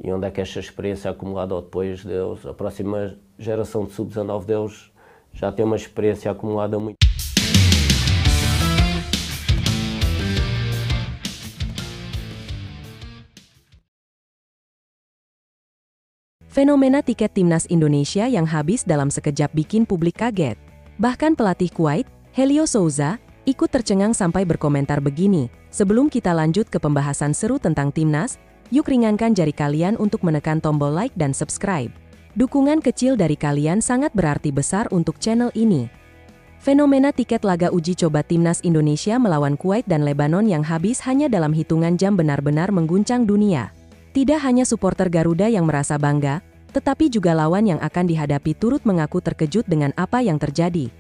e onde é que esta experiência acumulada ou depois deles, a próxima geração de sub-19 deles já tem uma experiência acumulada muito. Fenomena tiket timnas Indonesia yang habis dalam sekejap bikin publik kaget. Bahkan pelatih Kuwait, Helio Souza, ikut tercengang sampai berkomentar begini, "Sebelum kita lanjut ke pembahasan seru tentang timnas, yuk ringankan jari kalian untuk menekan tombol like dan subscribe. Dukungan kecil dari kalian sangat berarti besar untuk channel ini." Fenomena tiket laga uji coba timnas Indonesia melawan Kuwait dan Lebanon yang habis hanya dalam hitungan jam benar-benar mengguncang dunia. Tidak hanya supporter Garuda yang merasa bangga, tetapi juga lawan yang akan dihadapi turut mengaku terkejut dengan apa yang terjadi.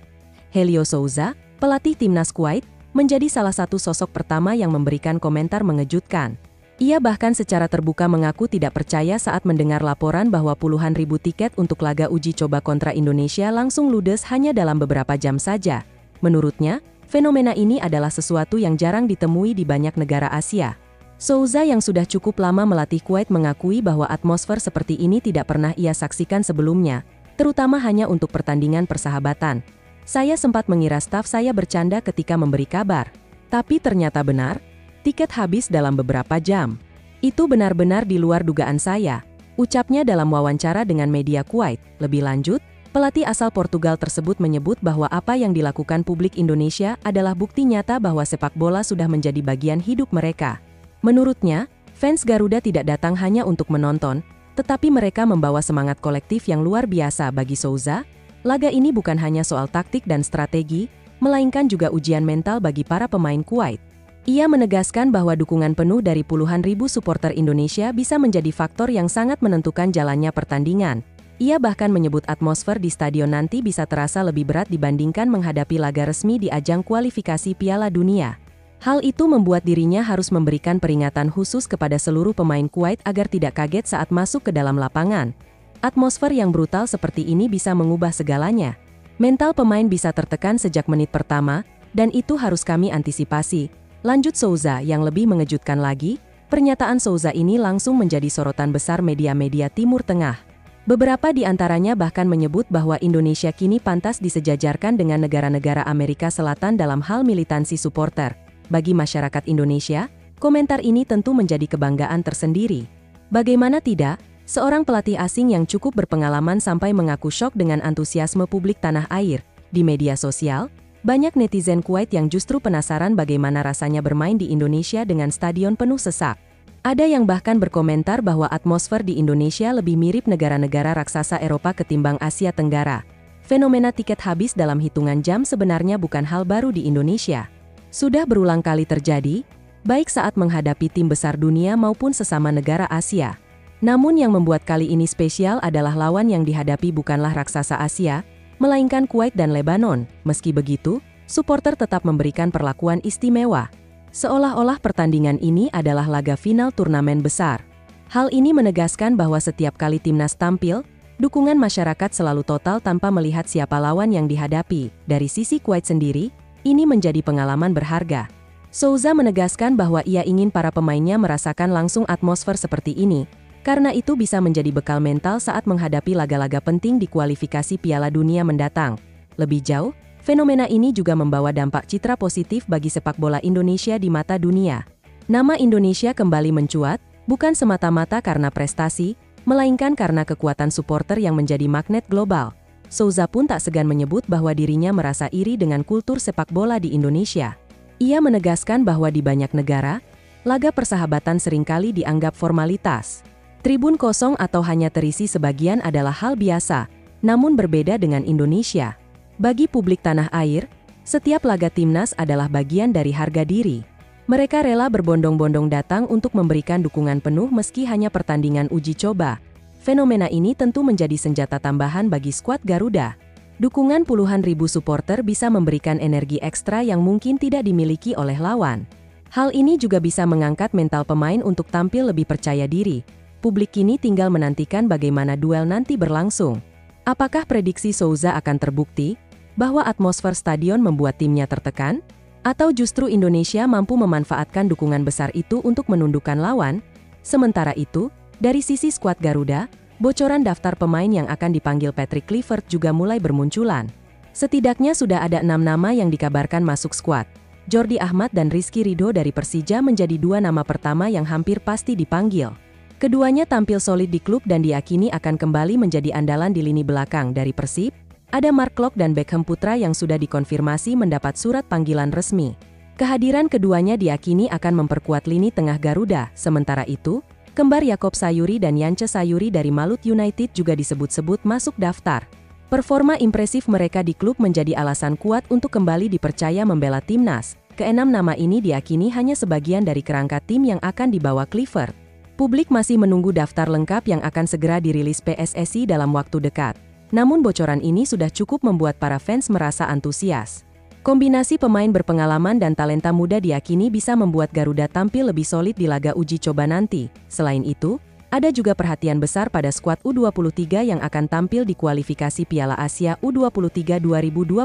Helio Souza, pelatih timnas Kuwait, menjadi salah satu sosok pertama yang memberikan komentar mengejutkan. Ia bahkan secara terbuka mengaku tidak percaya saat mendengar laporan bahwa puluhan ribu tiket untuk laga uji coba kontra Indonesia langsung ludes hanya dalam beberapa jam saja. Menurutnya, fenomena ini adalah sesuatu yang jarang ditemui di banyak negara Asia. Souza yang sudah cukup lama melatih Kuwait mengakui bahwa atmosfer seperti ini tidak pernah ia saksikan sebelumnya, terutama hanya untuk pertandingan persahabatan. "Saya sempat mengira staf saya bercanda ketika memberi kabar. Tapi ternyata benar, tiket habis dalam beberapa jam. Itu benar-benar di luar dugaan saya," ucapnya dalam wawancara dengan media Kuwait. Lebih lanjut, pelatih asal Portugal tersebut menyebut bahwa apa yang dilakukan publik Indonesia adalah bukti nyata bahwa sepak bola sudah menjadi bagian hidup mereka. Menurutnya, fans Garuda tidak datang hanya untuk menonton, tetapi mereka membawa semangat kolektif yang luar biasa. Bagi Souza, laga ini bukan hanya soal taktik dan strategi, melainkan juga ujian mental bagi para pemain Kuwait. Ia menegaskan bahwa dukungan penuh dari puluhan ribu supporter Indonesia bisa menjadi faktor yang sangat menentukan jalannya pertandingan. Ia bahkan menyebut atmosfer di stadion nanti bisa terasa lebih berat dibandingkan menghadapi laga resmi di ajang kualifikasi Piala Dunia. Hal itu membuat dirinya harus memberikan peringatan khusus kepada seluruh pemain Kuwait agar tidak kaget saat masuk ke dalam lapangan. Atmosfer yang brutal seperti ini bisa mengubah segalanya. Mental pemain bisa tertekan sejak menit pertama, dan itu harus kami antisipasi. Lanjut Souza. Yang lebih mengejutkan lagi, pernyataan Souza ini langsung menjadi sorotan besar media-media Timur Tengah. Beberapa di antaranya bahkan menyebut bahwa Indonesia kini pantas disejajarkan dengan negara-negara Amerika Selatan dalam hal militansi supporter. Bagi masyarakat Indonesia, komentar ini tentu menjadi kebanggaan tersendiri. Bagaimana tidak, seorang pelatih asing yang cukup berpengalaman sampai mengaku syok dengan antusiasme publik tanah air. Di media sosial, banyak netizen Kuwait yang justru penasaran bagaimana rasanya bermain di Indonesia dengan stadion penuh sesak. Ada yang bahkan berkomentar bahwa atmosfer di Indonesia lebih mirip negara-negara raksasa Eropa ketimbang Asia Tenggara. Fenomena tiket habis dalam hitungan jam sebenarnya bukan hal baru di Indonesia. Sudah berulang kali terjadi, baik saat menghadapi tim besar dunia maupun sesama negara Asia. Namun yang membuat kali ini spesial adalah lawan yang dihadapi bukanlah raksasa Asia, melainkan Kuwait dan Lebanon. Meski begitu, supporter tetap memberikan perlakuan istimewa. Seolah-olah pertandingan ini adalah laga final turnamen besar. Hal ini menegaskan bahwa setiap kali timnas tampil, dukungan masyarakat selalu total tanpa melihat siapa lawan yang dihadapi. Dari sisi Kuwait sendiri, ini menjadi pengalaman berharga. Souza menegaskan bahwa ia ingin para pemainnya merasakan langsung atmosfer seperti ini, karena itu bisa menjadi bekal mental saat menghadapi laga-laga penting di kualifikasi Piala Dunia mendatang. Lebih jauh, fenomena ini juga membawa dampak citra positif bagi sepak bola Indonesia di mata dunia. Nama Indonesia kembali mencuat, bukan semata-mata karena prestasi, melainkan karena kekuatan supporter yang menjadi magnet global. Souza pun tak segan menyebut bahwa dirinya merasa iri dengan kultur sepak bola di Indonesia. Ia menegaskan bahwa di banyak negara, laga persahabatan seringkali dianggap formalitas. Tribun kosong atau hanya terisi sebagian adalah hal biasa, namun berbeda dengan Indonesia. Bagi publik tanah air, setiap laga timnas adalah bagian dari harga diri. Mereka rela berbondong-bondong datang untuk memberikan dukungan penuh meski hanya pertandingan uji coba. Fenomena ini tentu menjadi senjata tambahan bagi skuad Garuda. Dukungan puluhan ribu supporter bisa memberikan energi ekstra yang mungkin tidak dimiliki oleh lawan. Hal ini juga bisa mengangkat mental pemain untuk tampil lebih percaya diri. Publik kini tinggal menantikan bagaimana duel nanti berlangsung. Apakah prediksi Souza akan terbukti, bahwa atmosfer stadion membuat timnya tertekan? Atau justru Indonesia mampu memanfaatkan dukungan besar itu untuk menundukkan lawan? Sementara itu, Dari sisi skuad Garuda, bocoran daftar pemain yang akan dipanggil Patrick Kluivert juga mulai bermunculan. Setidaknya sudah ada 6 nama yang dikabarkan masuk skuad. Jordi Ahmad dan Rizky Ridho dari Persija menjadi 2 nama pertama yang hampir pasti dipanggil. Keduanya tampil solid di klub dan diyakini akan kembali menjadi andalan di lini belakang. Dari Persib, ada Mark Klok dan Beckham Putra yang sudah dikonfirmasi mendapat surat panggilan resmi. Kehadiran keduanya diyakini akan memperkuat lini tengah Garuda. Sementara itu, kembar Yakob Sayuri dan Yance Sayuri dari Malut United juga disebut-sebut masuk daftar. Performa impresif mereka di klub menjadi alasan kuat untuk kembali dipercaya membela timnas. Keenam nama ini diyakini hanya sebagian dari kerangka tim yang akan dibawa Kluivert. Publik masih menunggu daftar lengkap yang akan segera dirilis PSSI dalam waktu dekat. Namun bocoran ini sudah cukup membuat para fans merasa antusias. Kombinasi pemain berpengalaman dan talenta muda diyakini bisa membuat Garuda tampil lebih solid di laga uji coba nanti. Selain itu, ada juga perhatian besar pada skuad U23 yang akan tampil di kualifikasi Piala Asia U23 2026.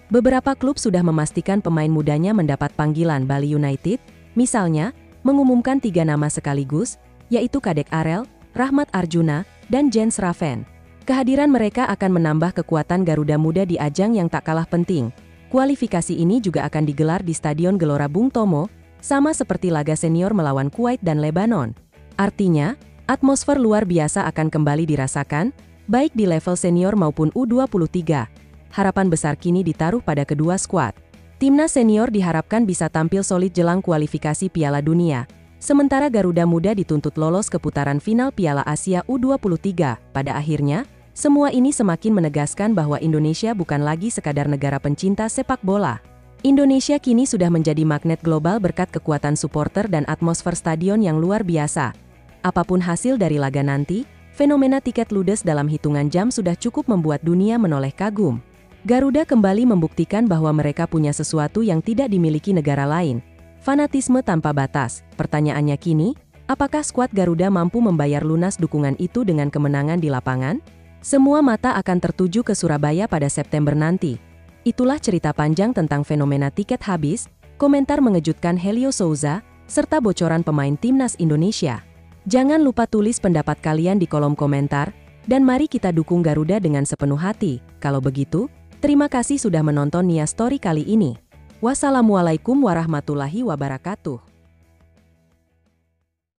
Beberapa klub sudah memastikan pemain mudanya mendapat panggilan. Bali United, misalnya, mengumumkan 3 nama sekaligus, yaitu Kadek Arel, Rahmat Arjuna, dan Jens Raven. Kehadiran mereka akan menambah kekuatan Garuda Muda di ajang yang tak kalah penting. Kualifikasi ini juga akan digelar di Stadion Gelora Bung Tomo, sama seperti laga senior melawan Kuwait dan Lebanon. Artinya, atmosfer luar biasa akan kembali dirasakan, baik di level senior maupun U23. Harapan besar kini ditaruh pada kedua skuad. Timnas senior diharapkan bisa tampil solid jelang kualifikasi Piala Dunia. Sementara Garuda Muda dituntut lolos ke putaran final Piala Asia U23. Pada akhirnya, semua ini semakin menegaskan bahwa Indonesia bukan lagi sekadar negara pencinta sepak bola. Indonesia kini sudah menjadi magnet global berkat kekuatan supporter dan atmosfer stadion yang luar biasa. Apapun hasil dari laga nanti, fenomena tiket ludes dalam hitungan jam sudah cukup membuat dunia menoleh kagum. Garuda kembali membuktikan bahwa mereka punya sesuatu yang tidak dimiliki negara lain. Fanatisme tanpa batas. Pertanyaannya kini, apakah skuad Garuda mampu membayar lunas dukungan itu dengan kemenangan di lapangan? Semua mata akan tertuju ke Surabaya pada September nanti. Itulah cerita panjang tentang fenomena tiket habis, komentar mengejutkan Helio Souza, serta bocoran pemain timnas Indonesia. Jangan lupa tulis pendapat kalian di kolom komentar, dan mari kita dukung Garuda dengan sepenuh hati. Kalau begitu, terima kasih sudah menonton Nia Story kali ini. Wassalamualaikum warahmatullahi wabarakatuh.